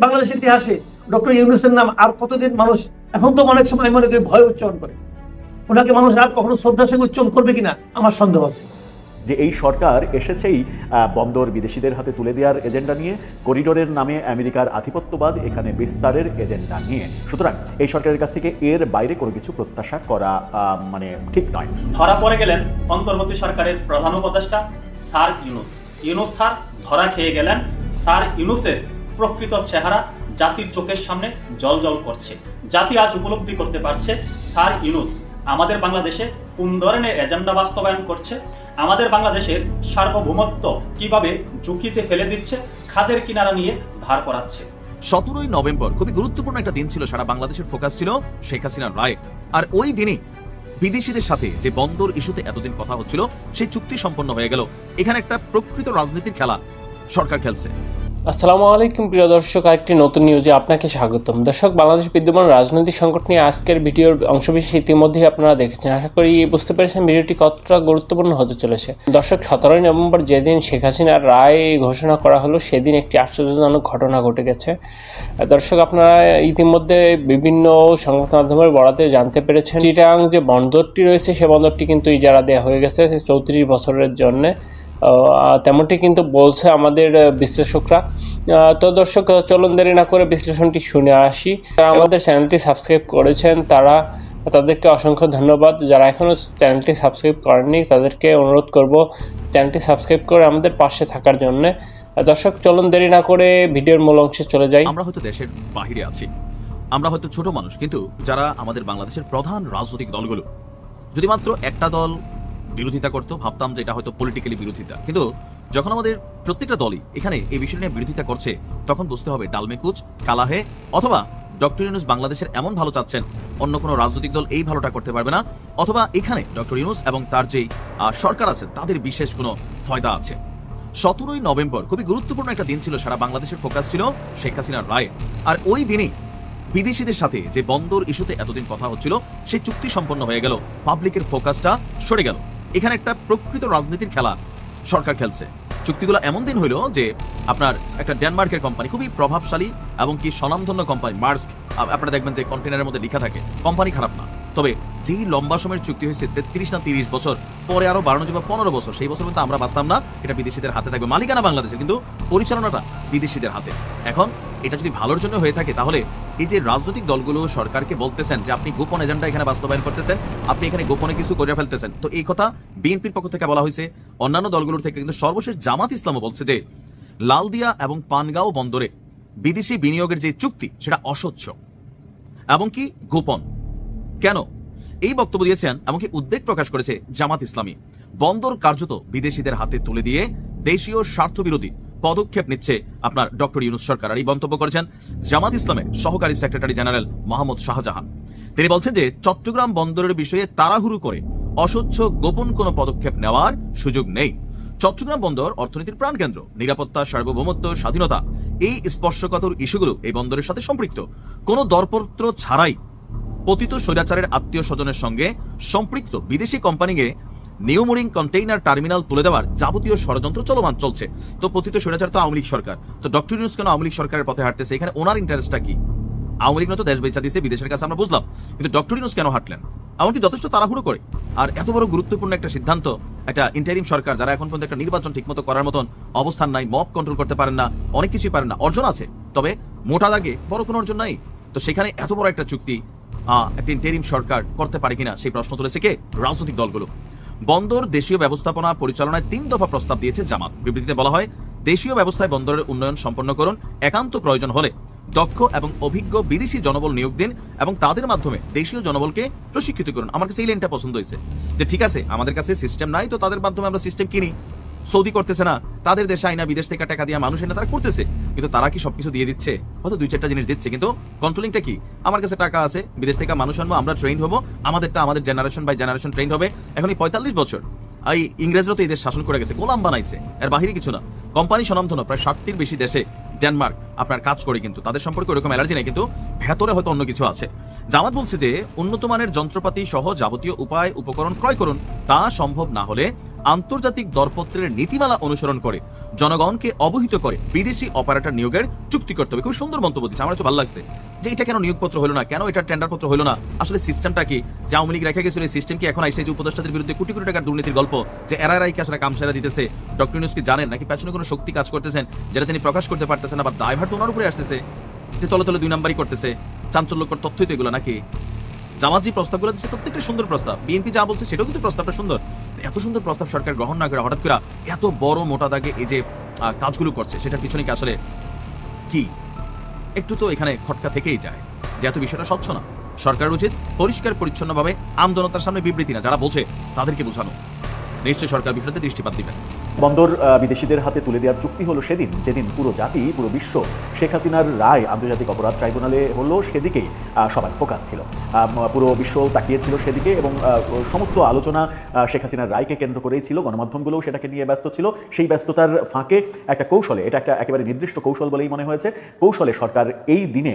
বাংলাদেশের ইতিহাসে ডক্টর ইউনূসের নাম আর কতদিন মানুষ, এখন তো অনেক সময় মনে করি ভয় উচ্চারণ করে, ওনাকে মানুষ আর কখনো শ্রদ্ধার সঙ্গে উচ্চারণ করবে কিনা আমার সন্দেহ আছে। যে এই সরকার এসেছেই বন্দর বিদেশিদের হাতে তুলে দেওয়ার এজেন্ডা নিয়ে, করিডোরের নামে আমেরিকার আধিপত্যবাদ এখানে বিস্তারের এজেন্ডা নিয়ে। সুতরাং এই সরকারের কাছ থেকে এর বাইরে কোনো কিছু প্রত্যাশা করা মানে ঠিক নয়। ধরা পড়ে গেলেন অন্তর্বর্তী সরকারের প্রধান উপদেষ্টা স্যার ইউনূস। ইউনূস স্যার ধরা খেয়ে গেলেন। স্যার ইউনূসের প্রকৃত চেহারা জাতির চোখের সামনে জ্বলজ্বল করছে। জাতি আজ উপলব্ধি করতে পারছে স্যার ইউনূস আমাদের বাংলাদেশে কোন ধরনের এজেন্ডা বাস্তবায়ন করছে, আমাদের বাংলাদেশের সার্বভৌমত্ব কিভাবে ঝুঁকিতে ফেলে দিচ্ছে, খাদের কিনারা নিয়ে ধার করাচ্ছে। 17ই নভেম্বর খুবই গুরুত্বপূর্ণ একটা দিন ছিল, সারা বাংলাদেশের ফোকাস ছিল শেখ হাসিনার রায়। আর ওই দিনই বিদেশিদের সাথে যে বন্দর ইস্যুতে এতদিন কথা হচ্ছিল সেই চুক্তি সম্পন্ন হয়ে গেল। এখানে একটা প্রকৃত রাজনীতির খেলা সরকার খেলছে। আসসালামু আলাইকুম প্রিয় দর্শক, আরেকটি নতুন নিউজে আপনাকে স্বাগতম। দর্শক, বাংলাদেশ বিদ্যমান রাজনৈতিক সংকট নিয়ে আজকের ভিডিওর অংশবিশেষ ইতিমধ্যেই আপনারা দেখেছেন। আশা করি বুঝতে পেরেছেন ভিডিওটি কতটা গুরুত্বপূর্ণ হতে চলেছে। দর্শক, 17ই নভেম্বর যেদিন শেখ হাসিনার রায় ঘোষণা করা হলো সেদিন একটি আশ্চর্যজনক ঘটনা ঘটে গেছে। দর্শক, আপনারা ইতিমধ্যে বিভিন্ন সংবাদ মাধ্যমের বরাতে জানতে পেরেছেন চিটাগাং যে বন্দরটি রয়েছে সে বন্দরটি কিন্তু ইজারা দেওয়া হয়ে গেছে 34 বছরের জন্যে। তেমনটি কিন্তু বলছে আমাদের বিশ্লেষকরা। তো দর্শক, চলুন দেরি না করে বিশ্লেষণটি শুনে আসি। যারা আমাদের চ্যানেলটি সাবস্ক্রাইব করেছেন তাদেরকে অসংখ্য ধন্যবাদ। যারা এখনও চ্যানেলটি সাবস্ক্রাইব করেননি তাদেরকে অনুরোধ করব চ্যানেলটি সাবস্ক্রাইব করে আমাদের পাশে থাকার জন্য। দর্শক, চলুন দেরি না করে ভিডিওর মূল অংশে চলে যাই। আমরা হয়তো দেশের বাহিরে আছি, আমরা হয়তো ছোট মানুষ, কিন্তু যারা আমাদের বাংলাদেশের প্রধান রাজনৈতিক দলগুলো, যদি মাত্র একটা দল বিরোধিতা করতো ভাবতাম যে এটা হয়তো পলিটিক্যালি বিরোধিতা, কিন্তু যখন আমাদের প্রত্যেকটা দলই এখানে এই বিষয় নিয়ে বিরোধিতা করছে তখন বুঝতে হবে ডালমেকুচ কালাহে, অথবা ডক্টর ইউনূস বাংলাদেশের এমন ভালো চাচ্ছেন অন্য কোনো রাজনৈতিক দল এই ভালোটা করতে পারবে না, অথবা এখানে ডক্টর ইউনূস এবং তার যেই সরকার আছে তাদের বিশেষ কোনো ফয়দা আছে। 17ই নভেম্বর খুবই গুরুত্বপূর্ণ একটা দিন ছিল, সারা বাংলাদেশের ফোকাস ছিল শেখ হাসিনার রায়। আর ওই দিনই বিদেশিদের সাথে যে বন্দর ইস্যুতে এতদিন কথা হচ্ছিল সেই চুক্তি সম্পন্ন হয়ে গেল, পাবলিকের ফোকাসটা সরে গেল। এখানে একটা প্রকৃত রাজনীতির খেলা সরকার খেলছে। চুক্তিগুলো এমন দিন হইল যে আপনার একটা ডেনমার্কের কোম্পানি, খুবই প্রভাবশালী এবং কি স্বনামধন্য কোম্পানি মার্স্ক, আপনারা দেখবেন যে কন্টেনারের মধ্যে লেখা থাকে, কোম্পানি খারাপ না, তবে যেই লম্বা সময়ের চুক্তি হয়েছে 33 না 30 বছর পরে আরো বাড়ানো যাবে 15 বছর, সেই বছর কিন্তু আমরা বাঁচতাম না, এটা বিদেশিদের হাতে থাকবে। মালিকানা বাংলাদেশের, কিন্তু পরিচালনাটা বিদেশিদের হাতে। এখন এটা যদি ভালোর জন্য হয়ে থাকে তাহলে এই যে রাজনৈতিক দলগুলো সরকারকে বলতেছেন যে আপনি গোপন এজেন্ডা এখানে বাস্তবায়ন করতেছেন, আপনি এখানে গোপনে কিছু করে ফেলতেছেন, তো এই কথা বিএনপির পক্ষ থেকে বলা হয়েছে, অন্যান্য দলগুলোর থেকে, কিন্তু সর্বশেষ জামাত ইসলামও বলছে যে লালদিয়া এবং পানগাঁও বন্দরে বিদেশি বিনিয়োগের যে চুক্তি সেটা অস্বচ্ছ এবং কি গোপন। কেন এই বক্তব্য দিয়েছেন এমনকি উদ্বেগ প্রকাশ করেছে জামাত ইসলামী। বন্দর কার্যত বিদেশিদের হাতে তুলে দিয়ে দেশীয় স্বার্থবিরোধী পদক্ষেপ নিচ্ছে আপনার ডক্টর ইউনূস সরকার। আর এই মন্তব্য করেছেন জামাত ইসলামের সহকারী সেক্রেটারি জেনারেল মোহাম্মদ শাহজাহান। তিনি বলছেন যে চট্টগ্রাম বন্দরের বিষয়ে তাড়াহুড়ো করে অস্বচ্ছ গোপন কোনো পদক্ষেপ নেওয়ার সুযোগ নেই। চট্টগ্রাম বন্দর অর্থনীতির প্রাণকেন্দ্র, নিরাপত্তা, সার্বভৌমত্ব, স্বাধীনতা, এই স্পর্শকাতর ইস্যুগুলো এই বন্দরের সাথে সম্পৃক্ত। কোনো দরপত্র ছাড়াই পতিত স্বৈরাচারের আত্মীয় স্বজনের সঙ্গে সম্পৃক্ত বিদেশি কোম্পানিকে নিউমোরিং কন্টেইনার টার্মিনাল তুলে দেওয়ার যাবতীয় ষড়যন্ত্র চলমান চলছে। তো পতিত স্বৈরাচার তো আওয়ামী লীগ সরকার, তো ডক্টর ইউনূস কেন আওয়ামী লীগ সরকারের পথে হাঁটতেছে? এখানে ওনার ইন্টারেস্টটা কি? আওয়ামী লীগ তো দেশ বেচা দিয়েছে বিদেশের কাছে, আমরা বুঝলাম, কিন্তু ডক্টর ইউনূস কেন হাঁটলেন? এমনকি যথেষ্ট তাড়াহুড়ো করে। আর এত বড় গুরুত্বপূর্ণ একটা সিদ্ধান্ত, একটা ইন্টারিম সরকার যারা এখন পর্যন্ত একটা নির্বাচন ঠিকমতো করার মতন অবস্থান নাই, মব কন্ট্রোল করতে পারেন না, অনেক কিছুই পারেন না, অর্জন আছে তবে মোটা দাগে বড় কোনো অর্জন নাই, তো সেখানে এত বড় একটা চুক্তি একটা ইন্টারিম সরকার করতে পারে কিনা সেই প্রশ্ন তুলেছে কে? রাজনৈতিক দলগুলো। বন্দর দেশীয় ব্যবস্থাপনা পরিচালনায় 3 দফা প্রস্তাব দিয়েছে জামাত। বিবৃতিতে বলা হয়, দেশীয় ব্যবস্থায় বন্দরের উন্নয়ন সম্পন্ন করুন, একান্ত প্রয়োজন হলে দক্ষ এবং অভিজ্ঞ বিদেশি জনবল নিয়োগ দিন এবং তাদের মাধ্যমে দেশীয় জনবলকে প্রশিক্ষিত করুন। আমার কাছে এই লাইনটা পছন্দ হয়েছে যে ঠিক আছে, আমাদের কাছে সিস্টেম নাই, তো তাদের মাধ্যমে আমরা সিস্টেম কিনি। সৌদি করতেছে না, তাদের দেশে আইনা বিদেশ থেকে টাকা দিয়ে মানুষ এনে তারা করতেছে, কিন্তু তারা কি সবকিছু দিয়ে দিচ্ছে? হয়তো 2-4টা জিনিস দিচ্ছে, কিন্তু কন্ট্রোলিংটা কি? আমার কাছে টাকা আছে, বিদেশ থেকে মানুষ আনবো, আমরা ট্রেন্ড হবো, আমাদেরটা আমাদের জেনারেশন বাই জেনারেশন ট্রেন্ড হবে। এখন এই 45 বছর এই ইংরেজরা তো এই দেশ শাসন করে গেছে, গোলাম বানাইছে, এর বাহিরে কিছু না। কোম্পানি স্বনামধন্য প্রায় 60টির বেশি দেশে, ডেনমার্ক, আপনার কাজ করে, কিন্তু তাদের সম্পর্কে ওরকম অ্যালার্জি নেই, কিন্তু ভেতরে হয়তো অন্য কিছু আছে। জামাত বলছে যে উন্নত মানের যন্ত্রপাতি সহ যাবতীয় উপায় উপকরণ ক্রয় করুন, তা সম্ভব না হলে আন্তর্জাতিক দরপত্রের নীতিমালা অনুসরণ করে জনগণকে অবহিত করে বিদেশি অপারেটর নিয়োগের চুক্তি করতে হবে। খুব সুন্দর মন্তব্য দিচ্ছে, আমার ভালো লাগছে যে এটা কেন নিয়োগপত্র হলো না, কেন এটা টেন্ডারপত্র হলো না, আসলে সিস্টেমটা কি, যে আওয়ামী লীগ রেখে গেছিল এই সিস্টেম কি এখন আসছে, যে উপদেষ্টাদের বিরুদ্ধে কোটি কোটি টাকার দুর্নীতির গল্প, যে এরাই কি আসলে কামসারা দিতেছে, ডক্টর ইউনূস কি জানেন নাকি পেছনে কোনো শক্তি কাজ করতেছেন যেটা তিনি প্রকাশ করতে পারতেছেন, আবার দায়ভার তো ওনার উপরে আসতেছে, যে তলে তলে 2 নাম্বারই করতেছে, চাঞ্চল্যকর তথ্যই তো এগুলো নাকি। জামাত যে প্রস্তাবগুলো দিচ্ছে প্রত্যেকটা সুন্দর প্রস্তাব, বিএনপি যা বলছে সেটাও কিন্তু প্রস্তাবটা সুন্দর। এত সুন্দর প্রস্তাব সরকার গ্রহণ না করে হঠাৎ করে এত বড় মোটা দাগে এই যে কাজগুলো করছে, সেটার পিছনে কি আসলে কি একটু তো এখানে খটকা থেকেই যায়, যে এত বিষয়টা স্বচ্ছ না। সরকারের উচিত পরিষ্কার পরিচ্ছন্নভাবে আমজনতার সামনে বিবৃতি না, যারা বোঝে তাদেরকে বোঝানো। নিশ্চয়ই সরকার বিষয়টাতে দৃষ্টিপাত দিবেন। বন্দর বিদেশিদের হাতে তুলে দেওয়ার চুক্তি হলো সেদিন, যেদিন পুরো জাতি, পুরো বিশ্ব শেখ হাসিনার রায় আন্তর্জাতিক অপরাধ ট্রাইব্যুনালে হলো, সেদিকেই সবার ফোকাস ছিল। পুরো বিশ্ব তাকিয়েছিল সেদিকে, এবং সমস্ত আলোচনা শেখ হাসিনার রায়কে কেন্দ্র করেই ছিল। গণমাধ্যমগুলোও সেটাকে নিয়ে ব্যস্ত ছিল। সেই ব্যস্ততার ফাঁকে একটা কৌশলে, এটা একটা একেবারে নির্দিষ্ট কৌশল বলেই মনে হয়েছে, কৌশলে সরকার এই দিনে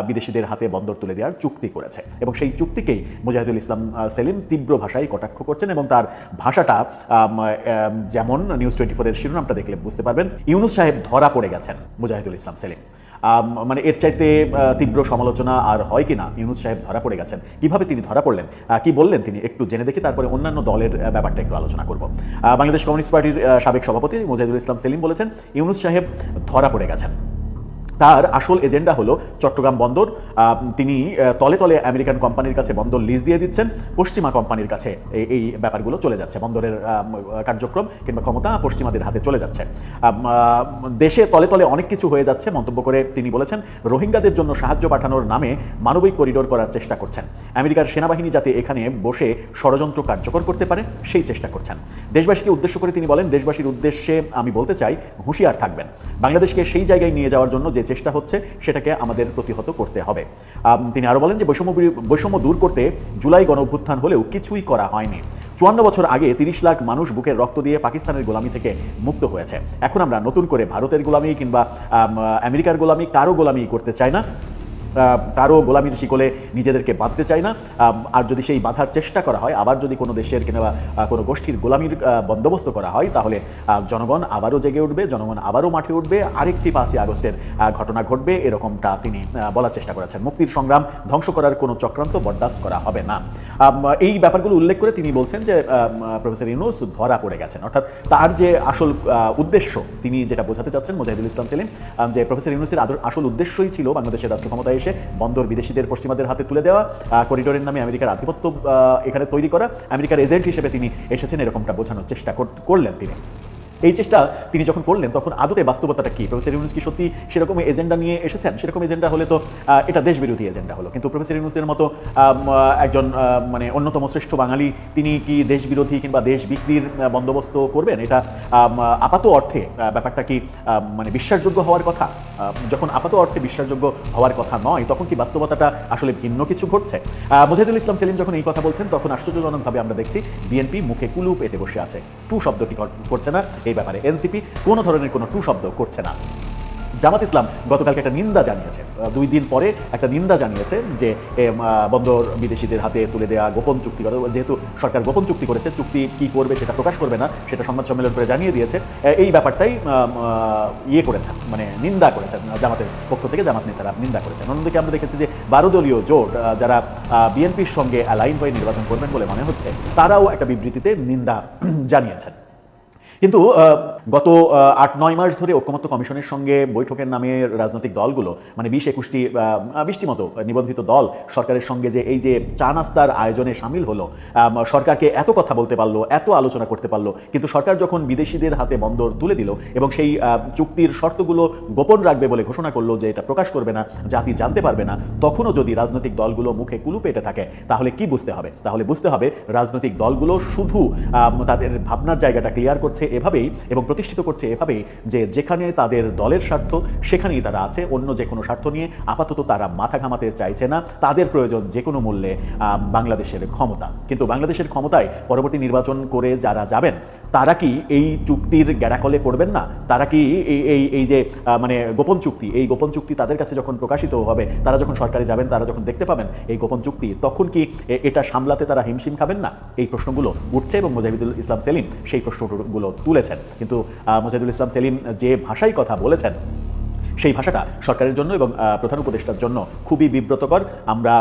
বিদেশিদের হাতে বন্দর তুলে দেওয়ার চুক্তি করেছে, এবং সেই চুক্তিকেই মুজাহিদুল ইসলাম সেলিম তীব্র ভাষায় কটাক্ষ করছেন, এবং তার ভাষাটা যেমন নিউজ 24 এর শিরোনামটা দেখলে বুঝতে পারবেন, ইউনূস সাহেব ধরা পড়ে গেছেন মুজাহিদুল ইসলাম সেলিম। মানে এর চাইতে তীব্র সমালোচনা আর হয় কিনা, ইউনূস সাহেব ধরা পড়ে গেছেন। কিভাবে তিনি ধরা পড়লেন, কি বললেন তিনি, একটু জেনে দেখি, তারপরে অন্যান্য দলের ব্যাপারটা একটু আলোচনা করব। বাংলাদেশ কমিউনিস্ট পার্টির সাবেক সভাপতি মুজাহিদুল ইসলাম সেলিম বলেছেন, ইউনূস সাহেব ধরা পড়ে গেছেন। তার আসল এজেন্ডা হলো চট্টগ্রাম বন্দর। তিনি তলে তলে আমেরিকান কোম্পানির কাছে বন্দর লিজ দিয়ে দিচ্ছেন, পশ্চিমা কোম্পানির কাছে এই ব্যাপারগুলো চলে যাচ্ছে, বন্দরের কার্যক্রম কিংবা ক্ষমতা পশ্চিমাদের হাতে চলে যাচ্ছে। দেশে তলে তলে অনেক কিছু হয়ে যাচ্ছে মন্তব্য করে তিনি বলেছেন, রোহিঙ্গাদের জন্য সাহায্য পাঠানোর নামে মানবিক করিডোর করার চেষ্টা করছেন, আমেরিকার সেনাবাহিনী যাতে এখানে বসে ষড়যন্ত্র কার্যকর করতে পারে সেই চেষ্টা করছেন। দেশবাসীকে উদ্দেশ্য করে তিনি বলেন, দেশবাসীর উদ্দেশ্যে আমি বলতে চাই, হুঁশিয়ার থাকবেন, বাংলাদেশকে সেই জায়গায় নিয়ে যাওয়ার জন্য যে চেষ্টা হচ্ছে সেটাকে আমাদের প্রতিহত করতে হবে। তিনি আরো বলেন যে বৈষম্য দূর করতে জুলাই গণ অভ্যুত্থান হলেও কিছুই করা হয়নি। 54 বছর আগে 30 লাখ মানুষ বুকের রক্ত দিয়ে পাকিস্তানের গোলামি থেকে মুক্ত হয়েছে। এখন আমরা নতুন করে ভারতের গোলামি কিংবা আমেরিকার গোলামি, কারো গোলামি করতে চাই না, কারো গোলামির শিকলে নিজেদেরকে বাঁধতে চাই না। আর যদি সেই বাঁধার চেষ্টা করা হয়, আবার যদি কোনো দেশের কিংবা কোনো গোষ্ঠীর গোলামির বন্দোবস্ত করা হয়, তাহলে জনগণ আবারও জেগে উঠবে, জনগণ আবারও মাঠে উঠবে, আরেকটি 5ই আগস্টের ঘটনা ঘটবে, এরকমটা তিনি বলার চেষ্টা করেছেন। মুক্তির সংগ্রাম ধ্বংস করার কোনো চক্রান্ত বরদাস্ত করা হবে না। এই ব্যাপারগুলো উল্লেখ করে তিনি বলছেন যে প্রফেসর ইউনূস ধরা পড়ে গেছেন, অর্থাৎ তার যে আসল উদ্দেশ্য, তিনি যেটা বোঝাতে চাচ্ছেন মুজাহিদুল ইসলাম সেলিম, যে প্রফেসর ইউনূসের আসল উদ্দেশ্যই ছিল বাংলাদেশের রাষ্ট্র ক্ষমতায় বন্দর বিদেশিদের পশ্চিমাদের হাতে তুলে দেওয়া, করিডোরের নামে আমেরিকার আধিপত্য এখানে তৈরি করা, আমেরিকার এজেন্ট হিসেবে তিনি এসেছেন, এরকমটা বোঝানোর চেষ্টা করলেন তিনি। এই চেষ্টা তিনি যখন করলেন তখন আদতে বাস্তবতাটা কি, প্রফেসর ইউনূস কি সত্যি সেরকম এজেন্ডা নিয়ে এসেছেন? সেরকম এজেন্ডা হলে তো এটা দেশবিরোধী এজেন্ডা হলো। কিন্তু প্রফেসর ইউনূসের মতো একজন মানে অন্যতম শ্রেষ্ঠ বাঙালি, তিনি কি দেশবিরোধী কিংবা দেশ বিক্রির বন্দোবস্ত করবেন? এটা আপাত অর্থে ব্যাপারটা কি মানে বিশ্বাসযোগ্য হওয়ার কথা? যখন আপাত অর্থে বিশ্বাসযোগ্য হওয়ার কথা নয়, তখন কি বাস্তবতাটা আসলে ভিন্ন কিছু ঘটছে? মুজাহিদুল ইসলাম সেলিম যখন এই কথা বলছেন, তখন আশ্চর্যজনকভাবে আমরা দেখছি বিএনপি মুখে কুলু পেটে বসে আছে, টু শব্দটি করছে না এই ব্যাপারে। এনসিপি কোনো ধরনের কোনো টু শব্দ করছে না। জামাত ইসলাম গতকালকে একটা নিন্দা জানিয়েছে, 2 দিন পরে একটা নিন্দা জানিয়েছে যে বন্দর বিদেশিদের হাতে তুলে দেওয়া গোপন চুক্তি করে, যেহেতু সরকার গোপন চুক্তি করেছে, চুক্তি কি করবে সেটা প্রকাশ করবে না, সেটা সংবাদ সম্মেলন করে জানিয়ে দিয়েছে। এই ব্যাপারটাই করেছেন, মানে নিন্দা করেছেন জামাতের পক্ষ থেকে, জামাত নেতারা নিন্দা করেছেন। অন্যদিকে আমরা দেখেছি যে 12 দলীয় জোট, যারা বিএনপির সঙ্গে অ্যালাইন হয়ে নির্বাচন করবেন বলে মনে হচ্ছে, তারাও একটা বিবৃতিতে নিন্দা জানিয়েছেন। কিন্তু গত 8-9 মাস ধরে ঐক্যমত্য কমিশনের সঙ্গে বৈঠকের নামে রাজনৈতিক দলগুলো, মানে 20-21টি মতো নিবন্ধিত দল সরকারের সঙ্গে যে এই যে চা নাস্তার আয়োজনে সামিল হলো, সরকারকে এত কথা বলতে পারলো, এত আলোচনা করতে পারলো, কিন্তু সরকার যখন বিদেশিদের হাতে বন্দর তুলে দিল এবং সেই চুক্তির শর্তগুলো গোপন রাখবে বলে ঘোষণা করলো যে এটা প্রকাশ করবে না, জাতি জানতে পারবে না, তখনও যদি রাজনৈতিক দলগুলো মুখে কুলু পেটে থাকে, তাহলে কি বুঝতে হবে? তাহলে বুঝতে হবে রাজনৈতিক দলগুলো শুধু তাদের ভাবনার জায়গাটা ক্লিয়ার করছে, করছে এভাবেই এবং প্রতিষ্ঠিত করছে এভাবেই যে যেখানে তাদের দলের স্বার্থ সেখানেই তারা আছে, অন্য যে কোনো স্বার্থ নিয়ে আপাতত তারা মাথা ঘামাতে চাইছে না। তাদের প্রয়োজন যে কোনো মূল্যে বাংলাদেশের ক্ষমতা। কিন্তু বাংলাদেশের ক্ষমতায় পরবর্তী নির্বাচন করে যারা যাবেন তারা কি এই চুক্তির গ্যাড়াকলে পড়বেন না? তারা কি এই যে মানে গোপন চুক্তি, এই গোপন চুক্তি তাদের কাছে যখন প্রকাশিত হবে, তারা যখন সরকারে যাবেন, তারা যখন দেখতে পাবেন এই গোপন চুক্তি, তখন কি এটা সামলাতে তারা হিমশিম খাবেন না? এই প্রশ্নগুলো উঠছে এবং মুজাহিদুল ইসলাম সেলিম সেই প্রশ্নগুলো তুলেছেন। কিন্তু মুজাহিদুল ইসলাম সেলিম যে ভাষায় কথা বলেছেন সেই ভাষাটা সরকারের জন্য এবং প্রধান উপদেষ্টার জন্য খুবই বিব্রতকর। আমরা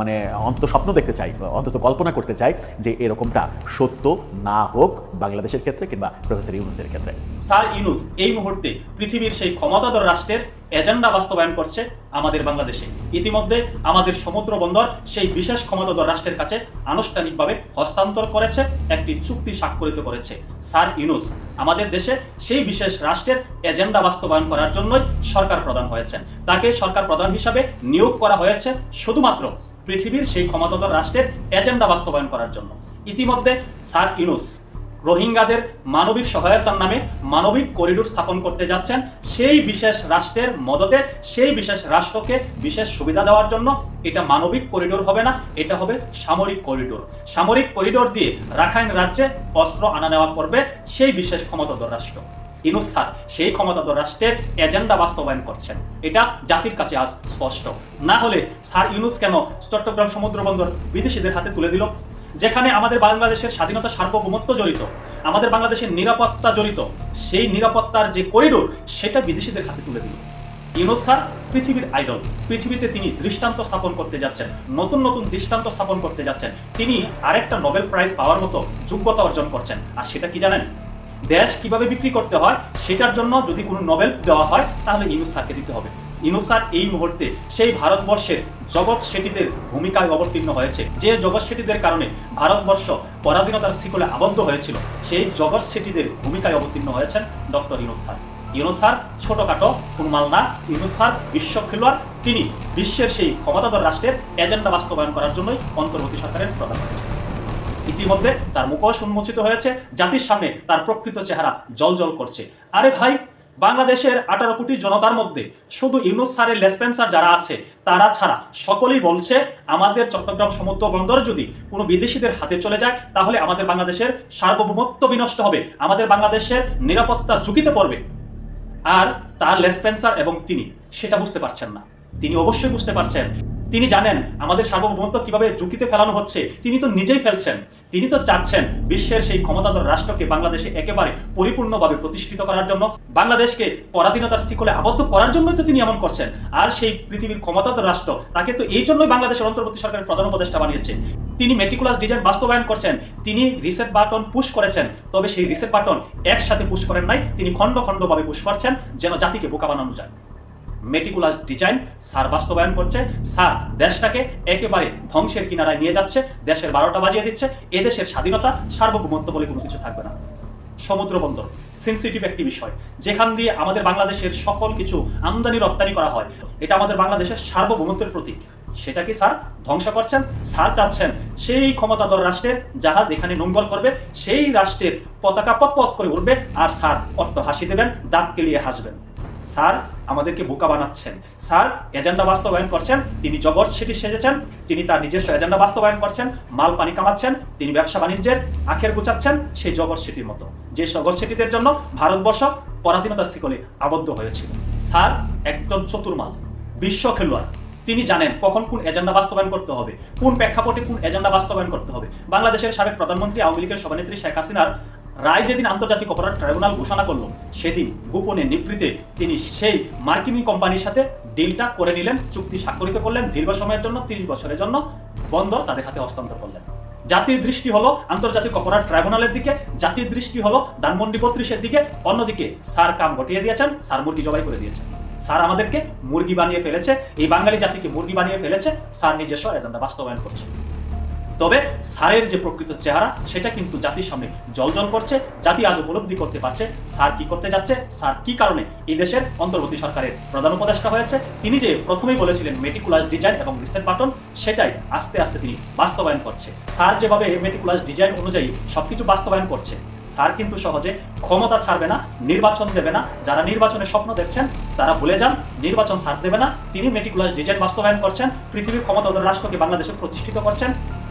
মানে অন্তত স্বপ্ন দেখতে চাই, অন্তত কল্পনা করতে চাই যে এরকমটা সত্য না হোক বাংলাদেশের ক্ষেত্রে কিংবা প্রফেসর ইউনূসের ক্ষেত্রে। স্যার ইউনূস এই মুহূর্তে পৃথিবীর সেই ক্ষমতাধর রাষ্ট্রের এজেন্ডা বাস্তবায়ন করছে আমাদের বাংলাদেশে। ইতিমধ্যে আমাদের সমুদ্র বন্দর সেই বিশেষ ক্ষমতাধর রাষ্ট্রের কাছে আনুষ্ঠানিকভাবে হস্তান্তর করেছে, একটি চুক্তি স্বাক্ষরিত করেছে। স্যার ইউনূস আমাদের দেশে সেই বিশেষ রাষ্ট্রের এজেন্ডা বাস্তবায়ন করার জন্যই সরকার প্রধান হয়েছেন। তাকে সরকার প্রধান হিসাবে নিয়োগ করা হয়েছে শুধুমাত্র পৃথিবীর সেই ক্ষমতাধর রাষ্ট্রের এজেন্ডা বাস্তবায়ন করার জন্য। ইতিমধ্যে স্যার ইউনূস রোহিঙ্গাদের মানবিক সহায়তার নামে মানবিক করিডোর স্থাপন করতে যাচ্ছেন সেই বিশেষ রাষ্ট্রের মদতে, সেই বিশেষ রাষ্ট্রকে বিশেষ সুবিধা দেওয়ার জন্য। এটা মানবিক করিডোর হবে না, এটা হবে সামরিক করিডোর। সামরিক করিডোর দিয়ে রাখাইন রাজ্যে অস্ত্র আনা নেওয়া করবে সেই বিশেষ ক্ষমতাধর রাষ্ট্র। ইউনূস স্যার সেই ক্ষমতাধর রাষ্ট্রের এজেন্ডা বাস্তবায়ন করছেন, এটা জাতির কাছে আজ স্পষ্ট। না হলে স্যার ইউনূস কেন চট্টগ্রাম সমুদ্র বন্দর বিদেশিদের হাতে তুলে দিল? যেখানে আমাদের বাংলাদেশের স্বাধীনতা সার্বভৌমত্ব জড়িত, আমাদের বাংলাদেশের নিরাপত্তা জড়িত, সেই নিরাপত্তার যে করিডোর সেটা বিদেশিদের হাতে তুলে দিল। ইউনূস স্যার পৃথিবীর আইডল, পৃথিবীতে তিনি দৃষ্টান্ত স্থাপন করতে যাচ্ছেন, নতুন নতুন দৃষ্টান্ত স্থাপন করতে যাচ্ছেন। তিনি আরেকটা নোবেল প্রাইজ পাওয়ার মতো যোগ্যতা অর্জন করছেন। আর সেটা কি জানেন? দেশ কিভাবে বিক্রি করতে হয় সেটার জন্য যদি কোনো নোবেল দেওয়া হয় তাহলে ইউনূস স্যারকে দিতে হবে। ইউনূস স্যার এই মুহূর্তে সেই ভারতবর্ষের জগৎ শেঠীদের ভূমিকায় অবতীর্ণ হয়েছে। যে জগৎ শেঠীদের কারণে ভারতবর্ষ পরাধীনতার শিকলে আবদ্ধ হয়েছিল, সেই জগৎ শেঠীদের ভূমিকায় অবতীর্ণ হয়েছেন doctor Yunus sir. Yunus sir ছোটখাটো কোনো মাল না, ইউনূস স্যার বিশ্ব খেলোয়াড়। তিনি বিশ্বের সেই ক্ষমতাধর রাষ্ট্রের এজেন্ডা বাস্তবায়ন করার জন্যই অন্তর্বর্তী সরকারের প্রধান হয়েছে। ইতিমধ্যে তার মুখোশ উন্মোচিত হয়েছে, জাতির সামনে তার প্রকৃত চেহারা জলজল করছে। আরে ভাই, বাংলাদেশের 18 কোটি জনতার মধ্যে শুধু ইউনূস স্যারের লেসপেন্সার যারা আছে তারা ছাড়া সকলেই বলছে আমাদের চট্টগ্রাম সমুদ্র বন্দর যদি কোনো বিদেশিদের হাতে চলে যায় তাহলে আমাদের বাংলাদেশের সার্বভৌমত্ব বিনষ্ট হবে, আমাদের বাংলাদেশের নিরাপত্তা ঝুঁকিতে পড়বে। আর তার লেসপেন্সার এবং তিনি সেটা বুঝতে পারছেন না। তিনি অবশ্যই বুঝতে পারছেন, তিনি জানেন আমাদের সার্বভৌমত্ব কিভাবে ঝুঁকিতে ফেলানো হচ্ছে। তিনি তো নিজেই ফেলছেন। তিনি তো চাচ্ছেন বিশ্বের সেই ক্ষমতাধর রাষ্ট্রকে বাংলাদেশে একেবারে পরিপূর্ণভাবে প্রতিষ্ঠিত করার জন্য, বাংলাদেশকে পরাধীনতার শিকলে আবদ্ধ করার জন্যই তো তিনি এমন করছেন। আর সেই পৃথিবীর ক্ষমতাধর রাষ্ট্র তাকে তো এই জন্যই বাংলাদেশের অন্তর্বর্তী সরকারের প্রধান উপদেষ্টা বানিয়েছে। তিনি মেটিকুলাস ডিজাইন বাস্তবায়ন করছেন, তিনি রিসেট বাটন পুশ করেছেন, তবে সেই রিসেট বাটন একসাথে পুশ করেন নাই, তিনি খণ্ড খণ্ডভাবে পুশ করছেন যেন জাতিকে বোকা বানানো যায়। মেটিকুলাস ডিজাইন স্যার বাস্তবায়ন করছে। স্যার দেশটাকে একেবারে ধ্বংসের কিনারায় নিয়ে যাচ্ছে, দেশের 12টা বাজিয়ে দিচ্ছে। এদেশের স্বাধীনতা সার্বভৌমত্ব বলে কোনো কিছু থাকবে না। সমুদ্র বন্দর সেন্সিটিভ একটি বিষয়, যেখান দিয়ে আমাদের বাংলাদেশের সকল কিছু আমদানি রপ্তানি করা হয়, এটা আমাদের বাংলাদেশের সার্বভৌমত্বের প্রতীক। সেটাকে স্যার ধ্বংস করছেন। স্যার চাচ্ছেন সেই ক্ষমতাধর রাষ্ট্রের জাহাজ এখানে নোঙ্গর করবে, সেই রাষ্ট্রের পতাকা পথ করে উঠবে, আর স্যার অট্ট হাসি দেবেন, দাঁত কেলিয়ে হাসবেন। স্যার আমাদেরকে বোকা বানাচ্ছেন। স্যার এজেন্ডা বাস্তবায়ন করছেন, তিনি জগৎ শেঠী সেজেছেন, তিনি তার নিজস্ব এজেন্ডা বাস্তবায়ন করছেন, মাল পানি কামাচ্ছেন, তিনি ব্যবসা বাণিজ্যের আখের গুছাচ্ছেন সেই জগৎ শেঠীর মতো, যে জগৎ শেঠীদের জন্য ভারতবর্ষ পরাধীনতার শিকলে আবদ্ধ হয়েছিল। স্যার একজন চতুর্মাল, বিশ্ব খেলোয়াড়। তিনি জানেন কখন কোন এজেন্ডা বাস্তবায়ন করতে হবে, কোন প্রেক্ষাপটে কোন এজেন্ডা বাস্তবায়ন করতে হবে। বাংলাদেশের সাবেক প্রধানমন্ত্রী আওয়ামী লীগের সভানেত্রী শেখ হাসিনার রায় যেদিন আন্তর্জাতিক অপরাধ ট্রাইব্যুনাল ঘোষণা করলো, সেদিন গোপনে নিভৃতে তিনি সেই মার্কিন কোম্পানির সাথে ডিলটা করে নিলেন, চুক্তি স্বাক্ষরিত করলেন দীর্ঘ সময়ের জন্য, 30 বছরের জন্য বন্দর তাদের হাতে হস্তান্তর করলেন। জাতির দৃষ্টি হলো আন্তর্জাতিক অপরাধ ট্রাইব্যুনালের দিকে, জাতির দৃষ্টি হলো ধানমন্ডি 32-এর দিকে। অন্যদিকে স্যার কাম ঘটিয়ে দিয়েছেন, স্যার মুরগি জবাই করে দিয়েছেন। স্যার আমাদেরকে মুরগি বানিয়ে ফেলেছে, এই বাঙালি জাতিকে মুরগি বানিয়ে ফেলেছে। স্যার নিজস্ব এজেন্ডা বাস্তবায়ন করছে। তবে স্যারের যে প্রকৃত চেহারা সেটা কিন্তু জাতির সামনে জলজল করছে। জাতি আজ উপলব্ধি করতে পারছে স্যার কি করতে যাচ্ছে, স্যার কি কারণে এই দেশের অন্তর্বর্তী সরকারের প্রধান উপদেষ্টা হয়েছে। তিনি যে প্রথমেই বলেছিলেন মেটিকুলাস ডিজাইন এবং রিসেট বাটন, সেটাই আস্তে আস্তে তিনি বাস্তবায়ন করছে। স্যার যেভাবে মেটিকুলাস ডিজাইন অনুযায়ী সবকিছু বাস্তবায়ন করছে, স্যার কিন্তু সহজে ক্ষমতা ছাড়বে না, নির্বাচন দেবে না। যারা নির্বাচনের স্বপ্ন দেখছেন তারা ভুলে যান, নির্বাচন স্যার দেবে না। তিনি মেটিকুলাস ডিজাইন বাস্তবায়ন করছেন, পৃথিবীর ক্ষমতাধর রাষ্ট্রকে বাংলাদেশে প্রতিষ্ঠিত করছেন,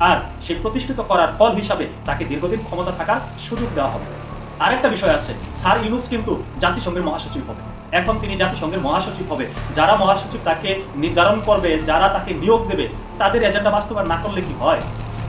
আর সেই প্রতিষ্ঠিত করার ফল হিসাবে তাকে দীর্ঘদিন ক্ষমতা থাকার সুযোগ দেওয়া হবে। আরেকটা বিষয় আছে, স্যার ইউনূস কিন্তু জাতিসংঘের মহাসচিব হবে। এখন তিনি জাতিসংঘের মহাসচিব হবে, যারা মহাসচিব তাকে নির্ধারণ করবে, যারা তাকে নিয়োগ দেবে, তাদের এজেন্ডা বাস্তবায়ন না করলে কি হয়?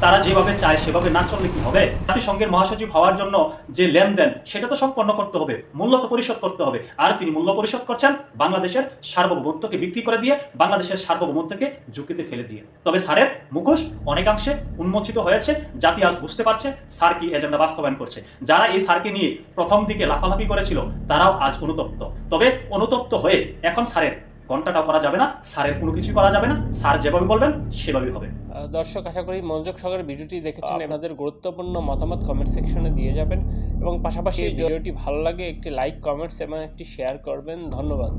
তারা যেভাবে চায় সেভাবে না চললে কি হবে? জাতিসংঘের মহাসচিব হওয়ার জন্য যে লেনদেন সেটা তো সম্পন্ন করতে হবে, মূল্য তো পরিশোধ করতে হবে। আর তিনি মূল্য পরিশোধ করছেন বাংলাদেশের সার্বভৌমত্বকে বিক্রি করে দিয়ে, বাংলাদেশের সার্বভৌমত্বকে ঝুঁকিতে ফেলে দিয়ে। তবে স্যারের মুখোশ অনেকাংশে উন্মোচিত হয়েছে, জাতি আজ বুঝতে পারছে স্যার কি এজেন্ডা বাস্তবায়ন করছে। যারা এই স্যারকে নিয়ে প্রথম দিকে লাফালাফি করেছিল তারাও আজ অনুতপ্ত। তবে অনুতপ্ত হয়ে এখন স্যারের ঘন্টাটাও করা যাবে না, স্যারের কোনো কিছু করা যাবে না। স্যার যেভাবে বলবেন সেভাবেই হবে। দর্শক, আশা করি মনোযোগ সহকারে ভিডিওটি দেখেছেন। আপনাদের গুরুত্বপূর্ণ মতামত কমেন্ট সেকশনে দিয়ে যাবেন এবং পাশাপাশি ভিডিওটি ভালো লাগে একটি লাইক, কমেন্টস এবং একটি শেয়ার করবেন। ধন্যবাদ।